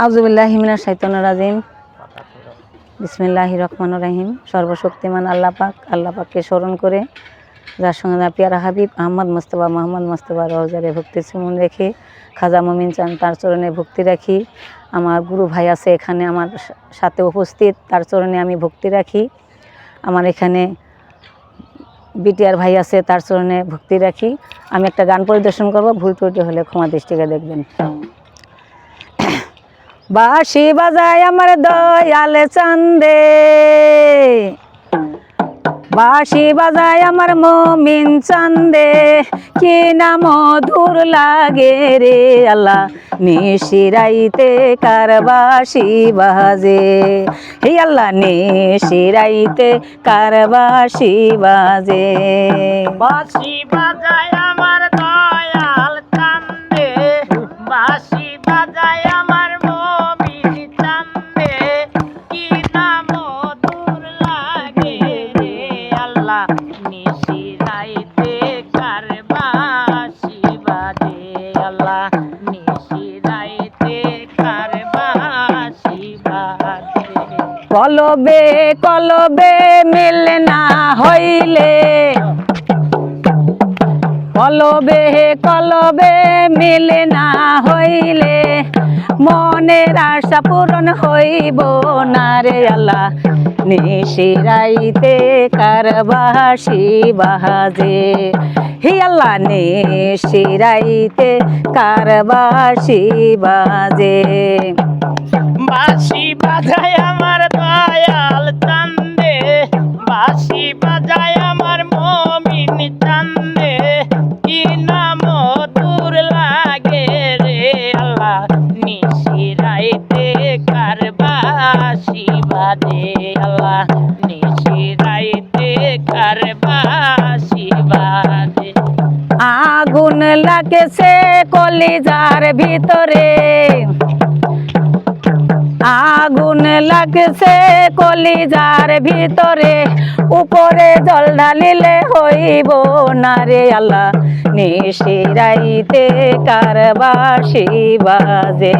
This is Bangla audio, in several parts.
আউযুবিল্লাহি মিনাশ শাইতানির রাজিম। বিসমিল্লাহির রহমানির রহিম। সর্বশক্তিমান আল্লাহ পাককে স্মরণ করে যার সঙ্গে তার পেয়ারা হাবিব মোহাম্মদ মুস্তাফা রওজারে ভক্তি চুমন রেখে খাজা মমিন চান তার চরণে ভক্তি রাখি। আমার গুরু ভাই আছে এখানে আমার সাথে উপস্থিত, তার চরণে আমি ভক্তি রাখি। আমার এখানে বিটিআর ভাই আছে, তার চরণে ভক্তি রাখি। আমি একটা গান পরিবেশন করব, ভুল ত্রুটি হলে ক্ষমা দৃষ্টিতে দেখবেন। বাঁশি বাজায় আমার দয়াল চান্দে, বাঁশি বাজায় আমার মমিন চান্দে, কি না মধুর লাগে রে আল্লাহ নিশিরাইতে কার বাঁশি বাজে, হে আল্লাহ নিশিরাইতে কার বাঁশি বাজে। বাঁশি বাজায় আমার দয়াল চান্দে, বাঁশি বাজায় আমার মমিন চান্দে, কি না মধুর লাগে রে আল্লাহ নিশিরাইতে কার বাঁশি বাজে, আল্লাহ নিশিরাইতে কার বাঁশি বাজে। কলবে কলবে মিল না হইলে, কলবে কলবে মিল না হইলে মনের আশা পূরণ হইব না রে আল্লাহ নিশিরাইতে কার বাঁশি বাজে, হে আল্লাহ নিশিরাইতে কার বাঁশি বাজে। বাঁশি বাজায় আমার দয়াল চান্দে, বাঁশি বাজায় আমার মমিন চান্দে, কি না মধুর লাগে রে আল্লাহ নিশিরাইতে কার বাঁশি বাজে, আল্লাহ নিশিরাইতে কার বাঁশি বাজে। আগুন লাগেছে কলিজার ভিতরে, আগুন লাগছে কলিজার ভিতরে, উপরে জল ঢালিলে হইব না রে আল্লাহ নিশিরাইতে কার বাঁশি বাজে,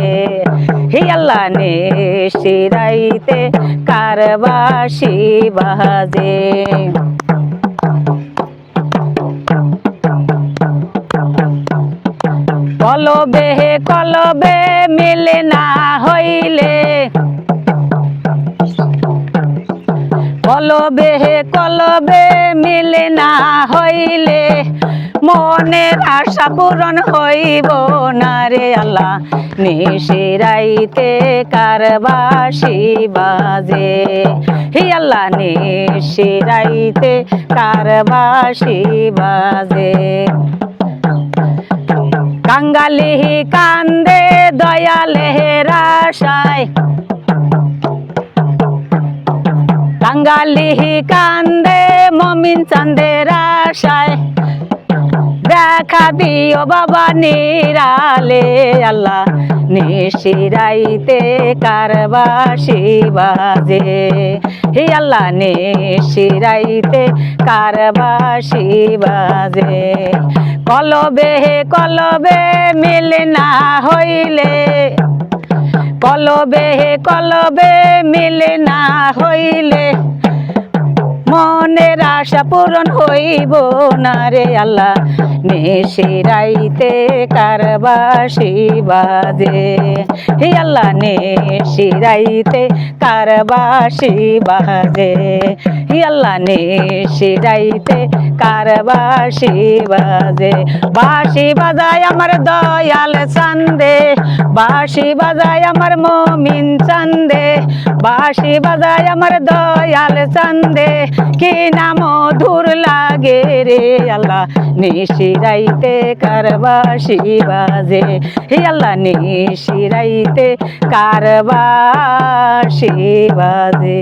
হে আল্লাহ নিশিরাইতে কার বাঁশি বাজে। কলবে কলবে মিল না হইলে, কলবে কলবে মিল না হইলে মনের আশা পূরণ হইব না রে আল্লাহ নিশিরাইতে কার বাঁশি বাজে, হে আল্লাহ নিশিরাইতে কার বাঁশি বাজে। কাঙ্গালি কান্দে দয়ালের আশায়, কাঙ্গালি কান্দে মমিন চাঁদের আশায়, দেখা দিও বাবা নিরালে আল্লাহ নিশিরাইতে কার বাঁশি বাজে, হে আল্লাহ নিশিরাইতে কার বাঁশি বাজে। কলবে কলবে মিল না হইলে, কলবে কলবে মিল না হইলে মনের আশা পূরণ হইব না রে আল্লাহ নিশিরাইতে কার বাঁশি বাজে, হে আল্লাহ নিশিরাইতে কার বাঁশি বাজে, হে আল্লাহ নিশিরাইতে কার বাঁশি বাজে। বাঁশি বাজায় আমার দয়াল চান্দে, বাঁশি বাজায় আমার মমিন চান্দে, বাঁশি বাজায় আমার দয়াল চান্দে, কি না মধুর লাগে রে আল্লাহ নিশিরাইতে কার বাঁশি বাজে, হে আল্লাহ নিশিরাইতে কার বাঁশি বাজে।